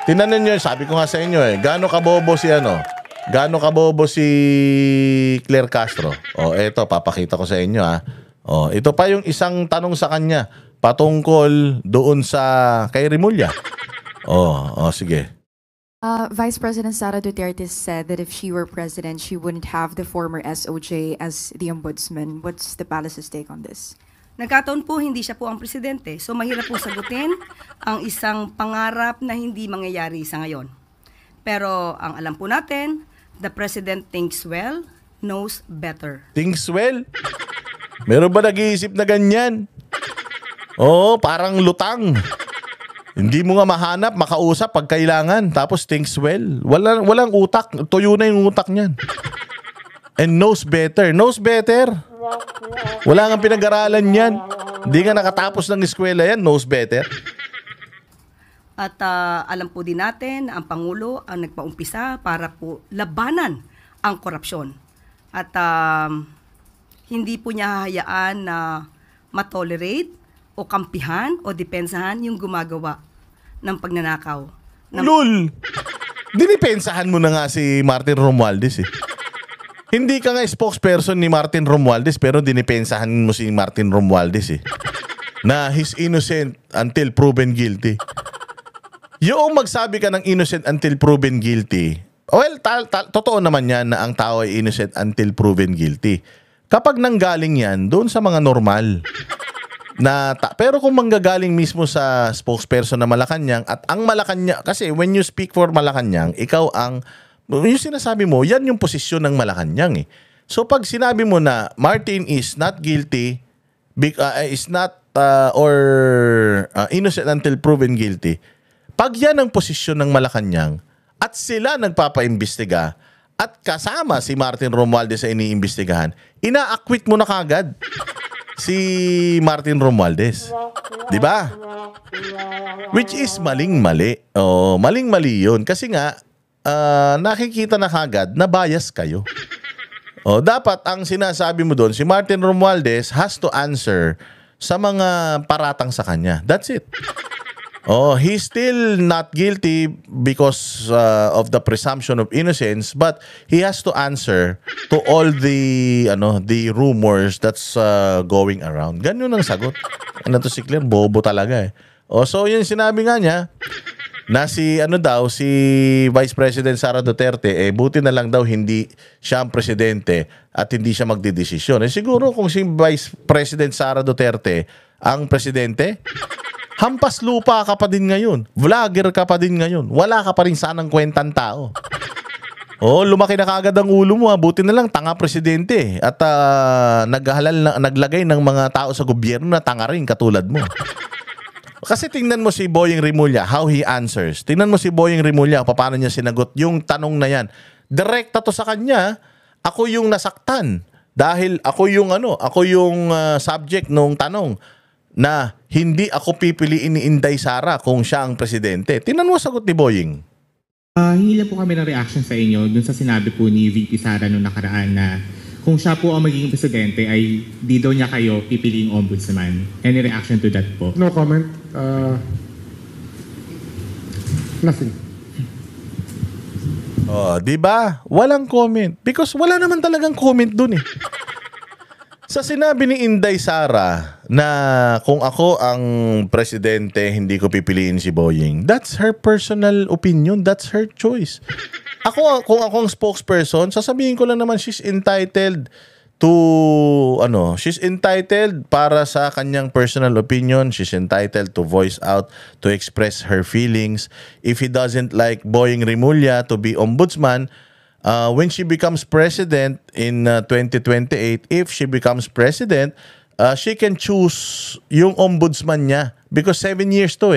Tinanan nyo, sabi ko nga sa inyo gaano kabobo si gaano kabobo si Claire Castro. Eto, papakita ko sa inyo ito pa yung isang tanong sa kanya patungkol doon sa kay Remulla. Sige. Vice President Sara Duterte said that if she were president, she wouldn't have the former SOJ as the ombudsman. What's the palace's take on this? Nagkataon po hindi siya po ang presidente, so mahirap po sagutin ang isang pangarap na hindi mangyayari sa ngayon. Pero ang alam po natin, the president thinks well, knows better. Thinks well? Meron ba nag-iisip na ganyan? Parang lutang. Hindi mo nga mahanap, makausap pag kailangan, tapos thinks well. Walang utak, tuyo na yung utak niyan. And knows better. Knows better? Wala nga pinag-aralan yan. Hindi nga nakatapos ng eskwela yan, knows better. At alam po din natin na ang Pangulo ang nagpaumpisa para po labanan ang korupsyon. At hindi po niya hahayaan na matolerate o kampihan o depensahan yung gumagawa ng pagnanakaw. Lul! Dinipensahan mo na nga si Martin Romualdez Hindi ka nga spokesperson ni Martin Romualdez pero dinipensahan mo si Martin Romualdez na he's innocent until proven guilty. Yung magsabi ka ng innocent until proven guilty, well, totoo naman yan na ang tao ay innocent until proven guilty. Kapag nanggaling yan, doon sa mga normal. Pero kung manggagaling mismo sa spokesperson na Malacanang at ang Malacanang, kasi when you speak for Malacanang, ikaw yung sinasabi mo, yan yung posisyon ng Malacanang So pag sinabi mo na Martin is not guilty, innocent until proven guilty, pag yan ang posisyon ng Malacanang at sila nagpapaimbestiga at kasama si Martin Romualdez sa iniimbestigahan, ina-acquit mo na kagad si Martin Romualdez. Di ba? Which is maling-mali. Maling-mali yun. Kasi nga, nakikita na kagad na bias kayo. Dapat ang sinasabi mo doon, si Martin Romualdez has to answer sa mga paratang sa kanya. That's it. He's still not guilty because of the presumption of innocence, but he has to answer to all the rumors that's going around. Ganyan ang sagot. Si Claire, bobo talaga so yun sinabi nga niya na si Vice President Sara Duterte buti na lang daw hindi siya ang presidente at hindi siya magdedesisyon. Siguro kung si Vice President Sara Duterte ang presidente, hampas lupa ka pa din ngayon. Vlogger ka pa din ngayon. Wala ka pa rin sanang kwentang tao. Lumaki na kaagad ang ulo mo. Buti na lang tanga presidente at naglagay ng mga tao sa gobyerno na tanga rin katulad mo. Kasi tingnan mo si Boyeng Remulla, how he answers. Tingnan mo si Boyeng Remulla, paano niya sinagot yung tanong na yan. Direkta to sa kanya, ako yung nasaktan. Dahil ako yung subject nung tanong na hindi ako pipiliin ni Inday Sara kung siya ang presidente. Tingnan mo sagot ni Boyeng. Hingi po kami ng reaction sa inyo dun sa sinabi po ni VP Sara noong nakaraan na kung siya po ang magiging presidente ay di daw niya kayo pipiliing ombudsman. Any reaction to that po? No comment. Nothing. Di ba? Walang comment. Because wala naman talagang comment dun Sa sinabi ni Inday Sara na kung ako ang presidente, hindi ko pipiliin si Boyeng, that's her personal opinion. That's her choice. Kung ako ang spokesperson, sasabihin ko lang naman she's entitled to, she's entitled para sa kanyang personal opinion. She's entitled to voice out, to express her feelings. If he doesn't like Boyeng Remulla to be ombudsman, when she becomes president in 2028, if she becomes president, she can choose yung ombudsman niya because 7 years to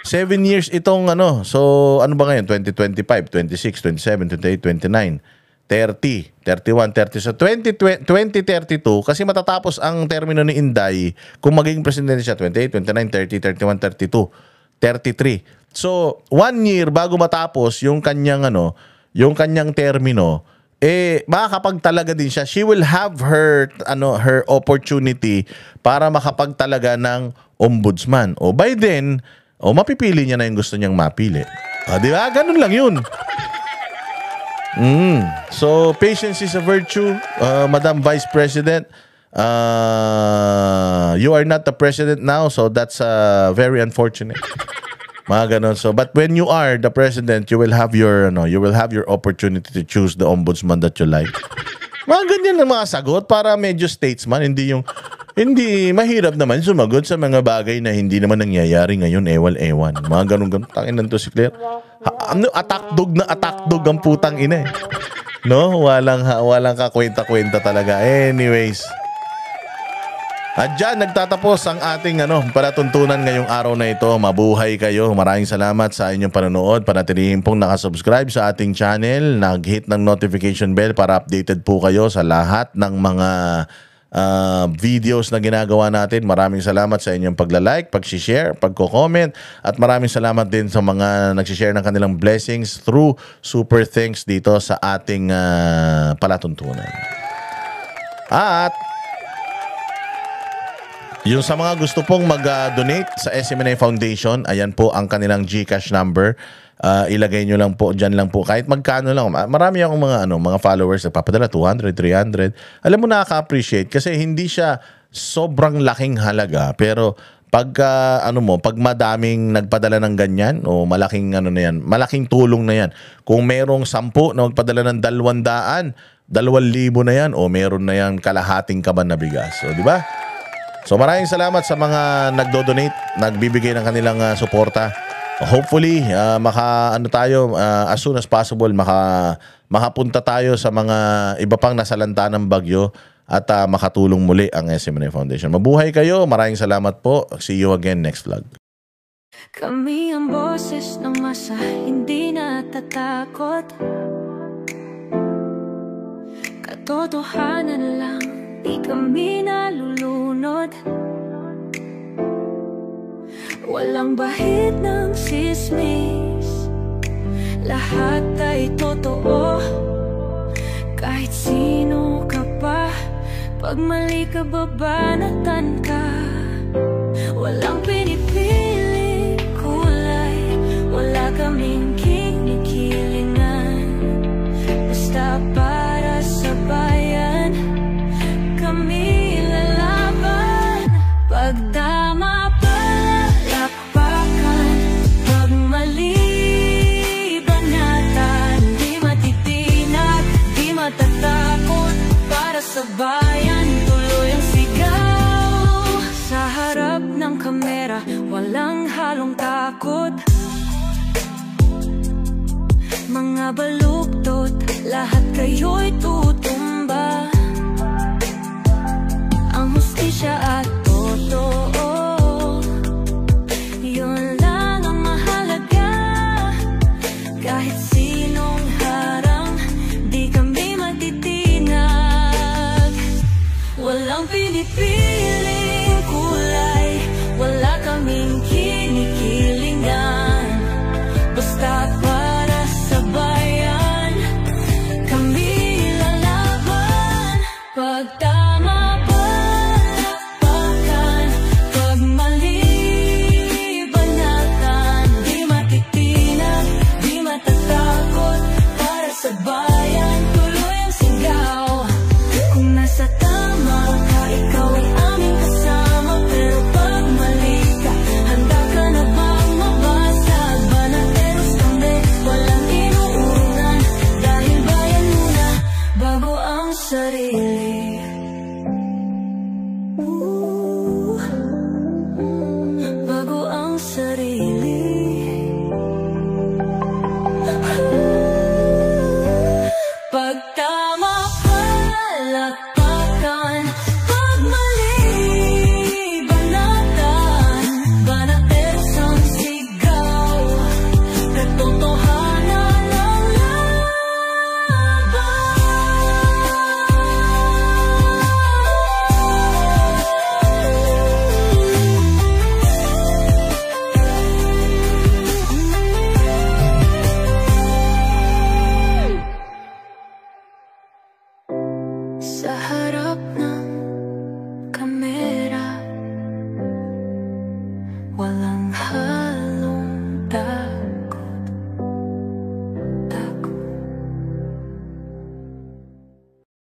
7 years itong so ano ba ngayon? 2025, 26, 27, 28, 29, 30, 31, 30. So 2032 kasi matatapos ang termino ni Inday kung magiging presidente siya 28, 29, 30, 31, 32, 33. So 1 year bago matapos yung kanyang yung kanyang termino, makakapagtalaga din siya. She will have her opportunity para makapagtalaga ng ombudsman. By then, o mapipili niya na yung gusto niyang mapili. Di ba? Ganun lang yun. So, patience is a virtue, Madam Vice President. You are not the president now, so that's very unfortunate. Mga ganun. So, but when you are the president, you will have your opportunity to choose the ombudsman that you like. Mga ganyan lang mga sagot para medyo statesman, hindi mahirap naman sumagot sa mga bagay na hindi naman nangyayari ngayon, ewan. Mga ganun. Tangin to si Claire. Atakdog ang putang ina eh. No? Walang kakwenta-kwenta talaga. Anyways. At dyan, nagtatapos ang ating palatuntunan ngayong araw na ito. Mabuhay kayo. Maraming salamat sa inyong panonood. Panatilihin pong nakasubscribe sa ating channel. Nag-hit ng notification bell para updated po kayo sa lahat ng mga videos na ginagawa natin. Maraming salamat sa inyong pagla-like, pag-share, pagko-comment, at maraming salamat din sa mga nag-share ng kanilang blessings through super thanks dito sa ating palatuntunan. At yung sa mga gusto pong mag-donate sa SMNI Foundation, ayan po ang kanilang GCash number. Ilagay nyo lang po, dyan lang po, kahit magkano lang. Marami akong mga followers nagpapadala, 200, 300. Alam mo, nakaka-appreciate kasi hindi siya sobrang laking halaga. Pero pag madaming nagpadala ng ganyan, o malaking malaking tulong na yan. Kung merong 10 na magpadala ng 200, 2,000 na yan, o meron na yan kalahating kaban na bigas. So, di ba? So maraming salamat sa mga nagdo-donate, nagbibigay ng kanilang suporta. Hopefully, as soon as possible, makapunta tayo sa mga iba pang nasalanta ng bagyo at makatulong muli ang SMNI Foundation. Mabuhay kayo. Maraming salamat po. See you again next vlog. Kami ang boses ng masa, hindi natatakot. Katotohanan lang, di kami nalulunod. Walang bahid ng sismis, lahat ay totoo. Kahit sino ka pa, pag mali ka babanatan ka. Walang pinipili kulay, wala kaming kinikilingan. Basta para sa bayan, kami lalaban. Pagdama palakpakan, pag mali banatan, di matitinag, di matatakot. Para sa bayan, tuloy ang sigaw. Sa harap ng kamera, walang halong takot. Mga baluktot, lahat kayo'y tutumba. Ang hustisya at